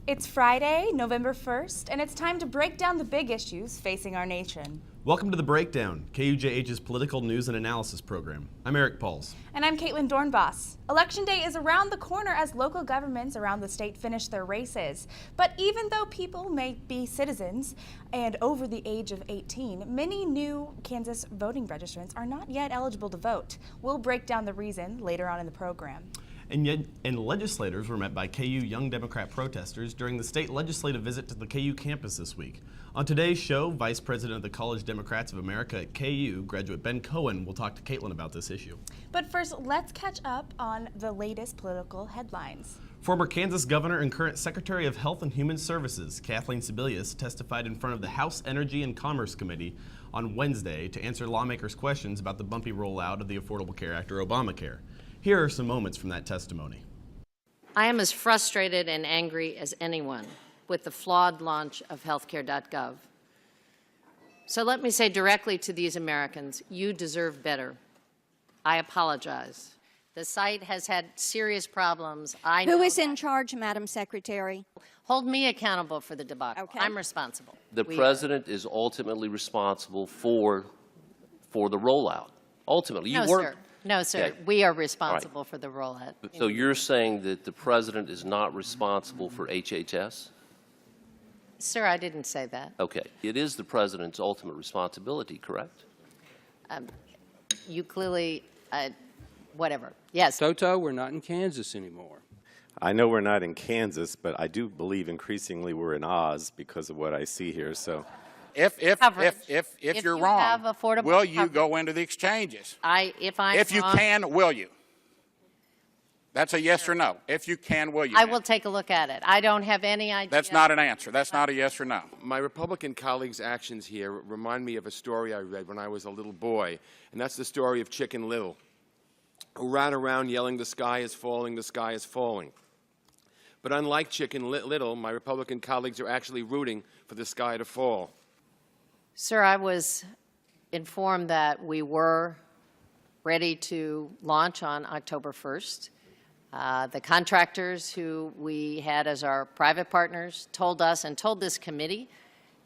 It's Friday, November 1st, and it's time to break down the big issues facing our nation. Welcome to The Breakdown, KUJH's political news and analysis program. I'm Eric Pauls. And I'm Caitlin Dornbos. Election day is around the corner as local governments around the state finish their races. But even though people may be citizens and over the age of 18, many new Kansas voting registrants are not yet eligible to vote. We'll break down the reason later on in the program. And legislators were met by KU Young Democrat protesters during the state legislative visit to the KU campus this week. On today's show, Vice President of the College Democrats of America at KU, graduate Ben Cohen, will talk to Caitlin about this issue. But first, let's catch up on the latest political headlines. Former Kansas Governor and current Secretary of Health and Human Services, Kathleen Sebelius, testified in front of the House Energy and Commerce Committee on Wednesday to answer lawmakers' questions about the bumpy rollout of the Affordable Care Act, or Obamacare. Here are some moments from that testimony. I am as frustrated and angry as anyone with the flawed launch of healthcare.gov. So let me say directly to these Americans, you deserve better. I apologize. The site has had serious problems. Who is in charge, Madam Secretary? Hold me accountable for the debacle. Okay. I'm responsible. The president is ultimately responsible for the rollout. Ultimately, you weren't. No, sir. Okay. We are responsible for the rollout. So you're saying that the president is not responsible for HHS? Sir, I didn't say that. Okay. It is the president's ultimate responsibility, correct? You clearly, whatever. Yes. Toto, we're not in Kansas anymore. I know we're not in Kansas, but I do believe increasingly we're in Oz because of what I see here. So, If you're you wrong, have affordable will you coverage. go into the exchanges? If you wrong, can, will you? That's a yes or no. If you can, will you? I will take a look at it. I don't have any idea. That's not an answer. That's not a yes or no. My Republican colleagues' actions here remind me of a story I read when I was a little boy, and that's the story of Chicken Little, who ran around yelling, "The sky is falling, the sky is falling." But unlike Chicken Little, my Republican colleagues are actually rooting for the sky to fall. Sir, I was informed that we were ready to launch on October 1st. The contractors who we had as our private partners told us and told this committee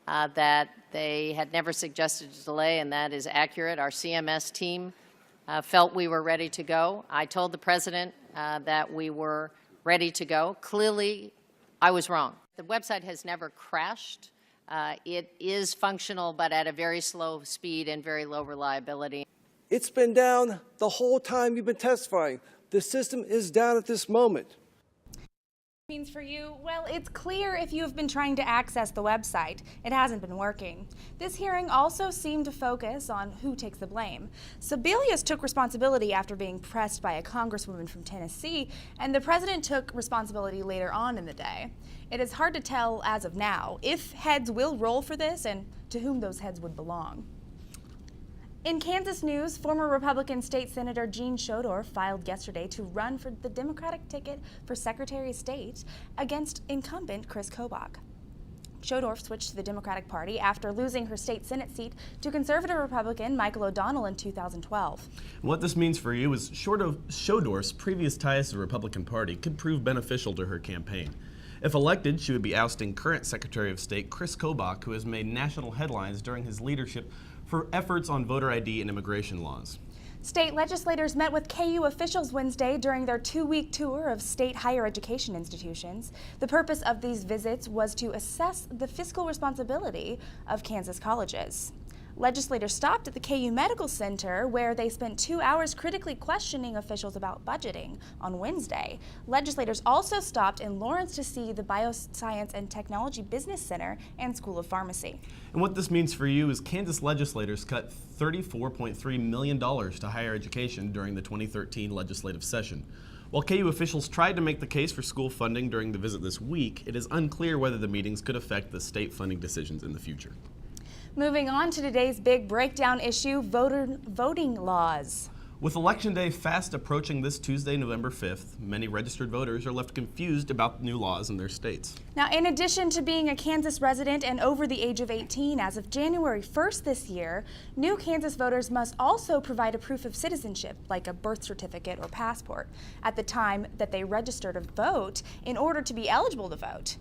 that they had never suggested a delay, and that is accurate. Our CMS team felt we were ready to go. I told the president that we were ready to go. Clearly, I was wrong. The website has never crashed. It is functional, but at a very slow speed and very low reliability. It's been down the whole time you've been testifying. The system is down at this moment. Means for you? Well, it's clear if you have been trying to access the website, it hasn't been working. This hearing also seemed to focus on who takes the blame. Sebelius took responsibility after being pressed by a congresswoman from Tennessee, and the president took responsibility later on in the day. It is hard to tell as of now if heads will roll for this and to whom those heads would belong. In Kansas news, former Republican State Senator Gene Schodorf filed yesterday to run for the Democratic ticket for Secretary of State against incumbent Chris Kobach. Schodorf switched to the Democratic Party after losing her state Senate seat to conservative Republican Michael O'Donnell in 2012. What this means for you is Schodorf's previous ties to the Republican Party could prove beneficial to her campaign. If elected, she would be ousting current Secretary of State Chris Kobach, who has made national headlines during his leadership for efforts on voter ID and immigration laws. State legislators met with KU officials Wednesday during their two-week tour of state higher education institutions. The purpose of these visits was to assess the fiscal responsibility of Kansas colleges. Legislators stopped at the KU Medical Center, where they spent 2 hours critically questioning officials about budgeting on Wednesday. Legislators also stopped in Lawrence to see the Bioscience and Technology Business Center and School of Pharmacy. And what this means for you is Kansas legislators cut $34.3 million to higher education during the 2013 legislative session. While KU officials tried to make the case for school funding during the visit this week, it is unclear whether the meetings could affect the state funding decisions in the future. Moving on to today's big breakdown issue, voting laws. With Election Day fast approaching this Tuesday, November 5th, many registered voters are left confused about new laws in their states. Now, in addition to being a Kansas resident and over the age of 18, as of January 1st this year, new Kansas voters must also provide a proof of citizenship, like a birth certificate or passport, at the time that they register to vote in order to be eligible to vote.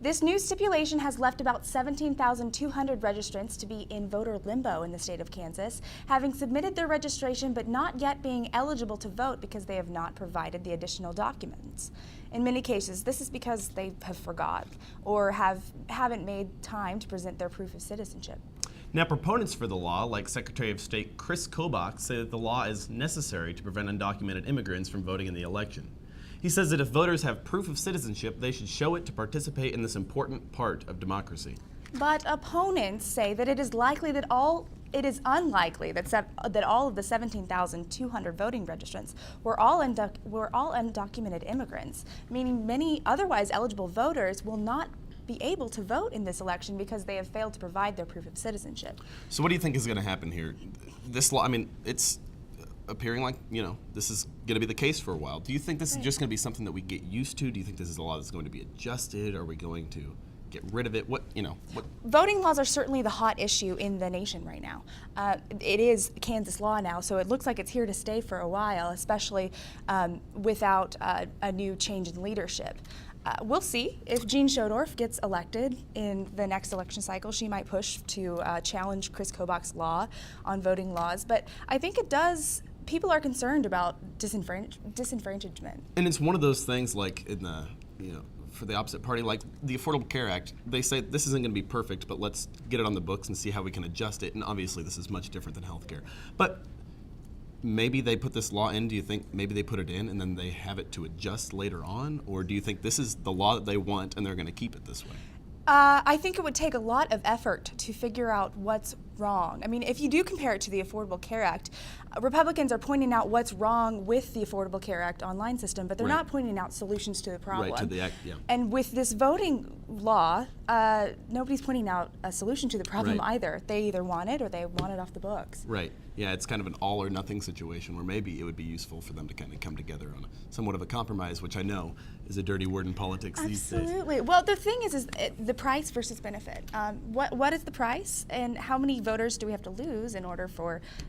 This new stipulation has left about 17,200 registrants to be in voter limbo in the state of Kansas, having submitted their registration but not yet being eligible to vote because they have not provided the additional documents. In many cases, this is because they have forgot or haven't made time to present their proof of citizenship. Now, proponents for the law, like Secretary of State Chris Kobach, say that the law is necessary to prevent undocumented immigrants from voting in the election. He says that if voters have proof of citizenship, they should show it to participate in this important part of democracy. But opponents say that it is unlikely that all of the 17,200 voting registrants were all undocumented immigrants, meaning many otherwise eligible voters will not be able to vote in this election because they have failed to provide their proof of citizenship. So what do you think is going to happen here? This law, I mean, it's appearing like, this is going to be the case for a while. Do you think this is just going to be something that we get used to? Do you think this is a law that's going to be adjusted? Are we going to get rid of it? What? Voting laws are certainly the hot issue in the nation right now. It is Kansas law now, so it looks like it's here to stay for a while, especially without a new change in leadership. We'll see. If Jean Schodorf gets elected in the next election cycle, she might push to challenge Chris Kobach's law on voting laws. But I think it does. People are concerned about disenfranchisement. And it's one of those things like in the, for the opposite party, like the Affordable Care Act, they say this isn't going to be perfect, but let's get it on the books and see how we can adjust it. And obviously this is much different than healthcare. But maybe they put this law in. Do you think maybe they put it in and then they have it to adjust later on? Or do you think this is the law that they want and they're going to keep it this way? I think it would take a lot of effort to figure out what's wrong. I mean, if you do compare it to the Affordable Care Act, Republicans are pointing out what's wrong with the Affordable Care Act online system, but they're not pointing out solutions to the problem. Right, to the act, yeah. And with this voting law, nobody's pointing out a solution to the problem either. They either want it or they want it off the books. Right. Yeah, it's kind of an all or nothing situation where maybe it would be useful for them to kind of come together on somewhat of a compromise, which I know is a dirty word in politics these days. Absolutely. Well, the thing is the price versus benefit. What is the price, and how many voters do we have to lose in order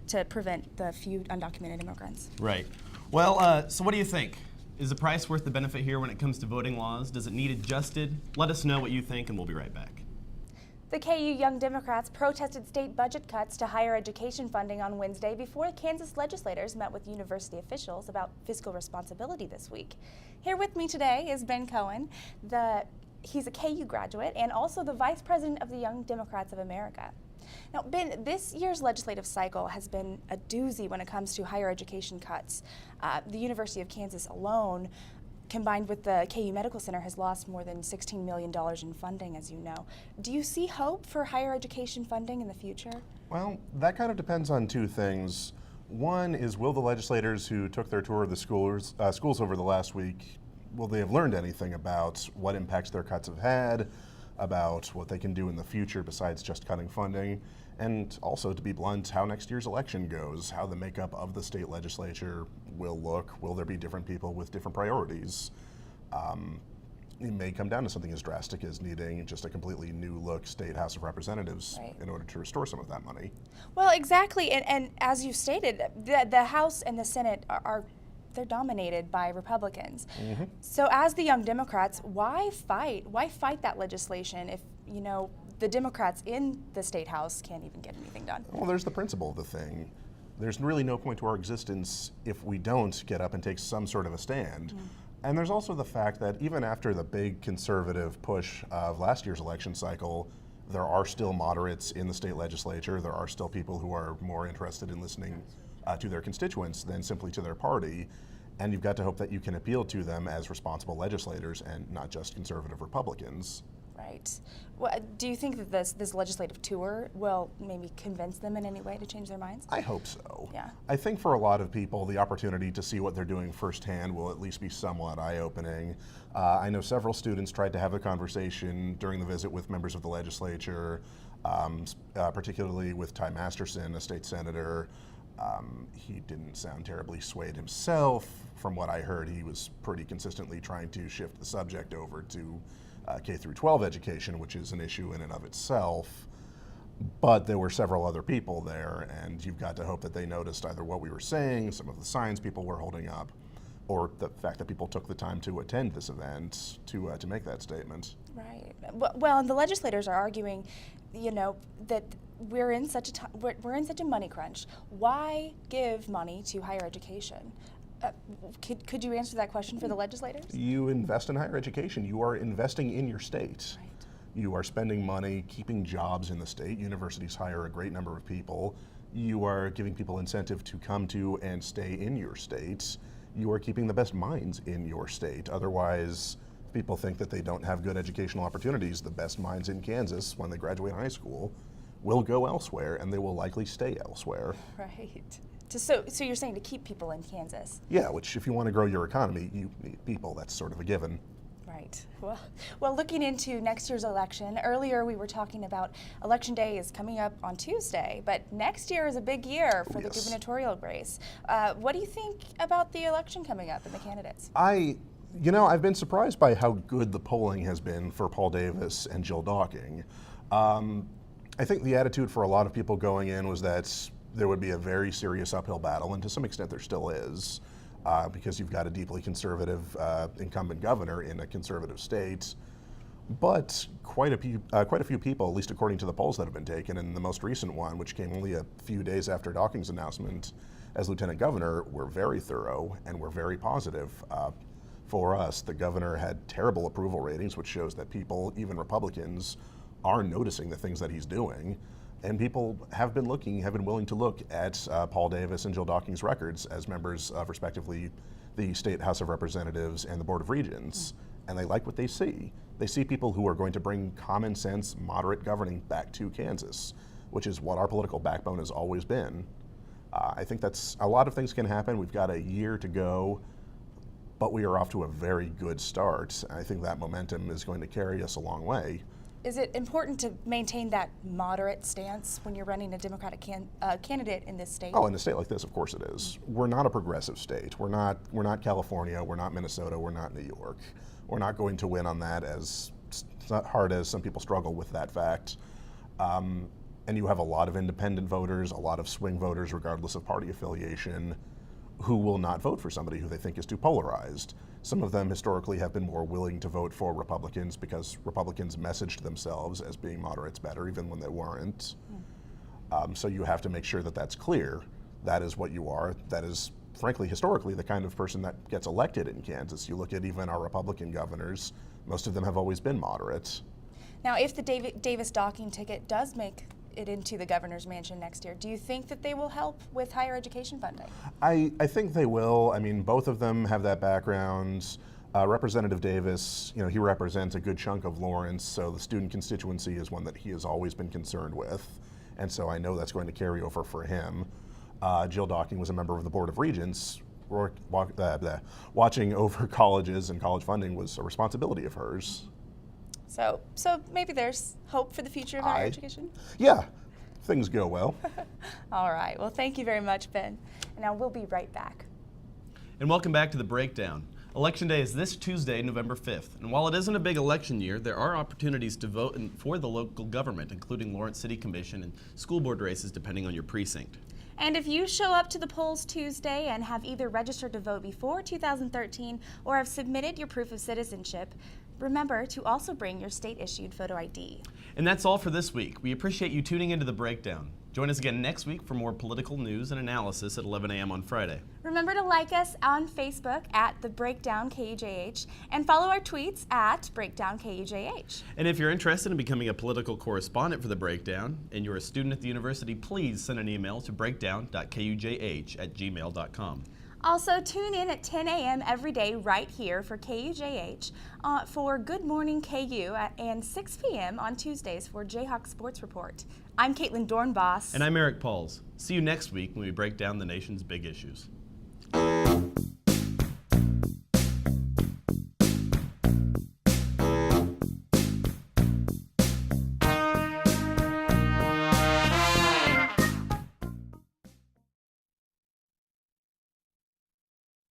to prevent the few undocumented immigrants? Right. Well, so what do you think? Is the price worth the benefit here when it comes to voting laws? Does it need adjusted? Let us know what you think, and we'll be right back. The KU Young Democrats protested state budget cuts to higher education funding on Wednesday before Kansas legislators met with university officials about fiscal responsibility this week. Here with me today is Ben Cohen. He's a KU graduate and also the vice president of the Young Democrats of America. Now, Ben, this year's legislative cycle has been a doozy when it comes to higher education cuts. The University of Kansas alone, combined with the KU Medical Center, has lost more than $16 million in funding, as you know. Do you see hope for higher education funding in the future? Well, that kind of depends on two things. One is, will the legislators who took their tour of the schools over the last week, will they have learned anything about what impacts their cuts have had, about what they can do in the future besides just cutting funding, and also, to be blunt, how next year's election goes, how the makeup of the state legislature will look. Will there be different people with different priorities? It may come down to something as drastic as needing just a completely new look state House of Representatives in order to restore some of that money. Well, exactly, and as you stated, the House and the Senate they're dominated by Republicans. Mm-hmm. So as the Young Democrats, why fight? Why fight that legislation if, the Democrats in the State House can't even get anything done? Well, there's the principle of the thing. There's really no point to our existence if we don't get up and take some sort of a stand. Mm. And there's also the fact that even after the big conservative push of last year's election cycle, there are still moderates in the state legislature. There are still people who are more interested in listening to their constituents than simply to their party. And you've got to hope that you can appeal to them as responsible legislators and not just conservative Republicans. Right. Well, do you think that this legislative tour will maybe convince them in any way to change their minds? I hope so. Yeah. I think for a lot of people, the opportunity to see what they're doing firsthand will at least be somewhat eye-opening. I know several students tried to have a conversation during the visit with members of the legislature, particularly with Ty Masterson, a state senator. He didn't sound terribly swayed himself. From what I heard, he was pretty consistently trying to shift the subject over to K through 12 education, which is an issue in and of itself. But there were several other people there, and you've got to hope that they noticed either what we were saying, some of the signs people were holding up, or the fact that people took the time to attend this event to make that statement. Right. Well, and the legislators are arguing, that we're in such a money crunch. Why give money to higher education? Could you answer that question for the legislators? You invest in higher education. You are investing in your state. Right. You are spending money, keeping jobs in the state. Universities hire a great number of people. You are giving people incentive to come to and stay in your state. You are keeping the best minds in your state. Otherwise, people think that they don't have good educational opportunities. The best minds in Kansas, when they graduate high school, will go elsewhere, and they will likely stay elsewhere. Right. So you're saying to keep people in Kansas? Yeah, which if you want to grow your economy, you need people. That's sort of a given. Right. Well, looking into next year's election, earlier we were talking about Election Day is coming up on Tuesday, but next year is a big year for the gubernatorial race. What do you think about the election coming up and the candidates? I've been surprised by how good the polling has been for Paul Davis and Jill Docking. I think the attitude for a lot of people going in was that there would be a very serious uphill battle, and to some extent there still is, because you've got a deeply conservative incumbent governor in a conservative state. But quite a few people, at least according to the polls that have been taken, and the most recent one, which came only a few days after Docking's announcement as lieutenant governor, were very thorough and were very positive. For us, the governor had terrible approval ratings, which shows that people, even Republicans, are noticing the things that he's doing. And people have been willing to look at Paul Davis and Jill Docking's records as members of, respectively, the State House of Representatives and the Board of Regents. And they like what they see. They see people who are going to bring common sense, moderate governing back to Kansas, which is what our political backbone has always been. I think that's a lot of things can happen. We've got a year to go, but we are off to a very good start. I think that momentum is going to carry us a long way. Is it important to maintain that moderate stance when you're running a Democratic candidate in this state? Oh, in a state like this, of course it is. We're not a progressive state. We're not California. We're not Minnesota. We're not New York. We're not going to win on that, as hard as some people struggle with that fact. And you have a lot of independent voters, a lot of swing voters, regardless of party affiliation, who will not vote for somebody who they think is too polarized. Some of them historically have been more willing to vote for Republicans because Republicans messaged themselves as being moderates better, even when they weren't. So you have to make sure that that's clear. That is what you are. That is, frankly, historically, the kind of person that gets elected in Kansas. You look at even our Republican governors, most of them have always been moderates. Now, if the Davis Docking ticket does make it into the governor's mansion next year, do you think that they will help with higher education funding? I think they will. I mean, both of them have that background. Representative Davis, he represents a good chunk of Lawrence, so the student constituency is one that he has always been concerned with, and so I know that's going to carry over for him. Jill Docking was a member of the Board of Regents. Watching over colleges and college funding was a responsibility of hers. So maybe there's hope for the future of higher education? Yeah, things go well. All right. Well, thank you very much, Ben. And now we'll be right back. And welcome back to The Breakdown. Election Day is this Tuesday, November 5th. And while it isn't a big election year, there are opportunities to vote for the local government, including Lawrence City Commission and school board races, depending on your precinct. And if you show up to the polls Tuesday and have either registered to vote before 2013 or have submitted your proof of citizenship, remember to also bring your state-issued photo ID. And that's all for this week. We appreciate you tuning into The Breakdown. Join us again next week for more political news and analysis at 11 a.m. on Friday. Remember to like us on Facebook at The Breakdown KUJH and follow our tweets at Breakdown KUJH. And if you're interested in becoming a political correspondent for The Breakdown and you're a student at the university, please send an email to breakdown.kujh@gmail.com. Also, tune in at 10 a.m. every day right here for KUJH for Good Morning KU and 6 p.m. on Tuesdays for Jayhawk Sports Report. I'm Caitlin Dornbos. And I'm Eric Pauls. See you next week when we break down the nation's big issues.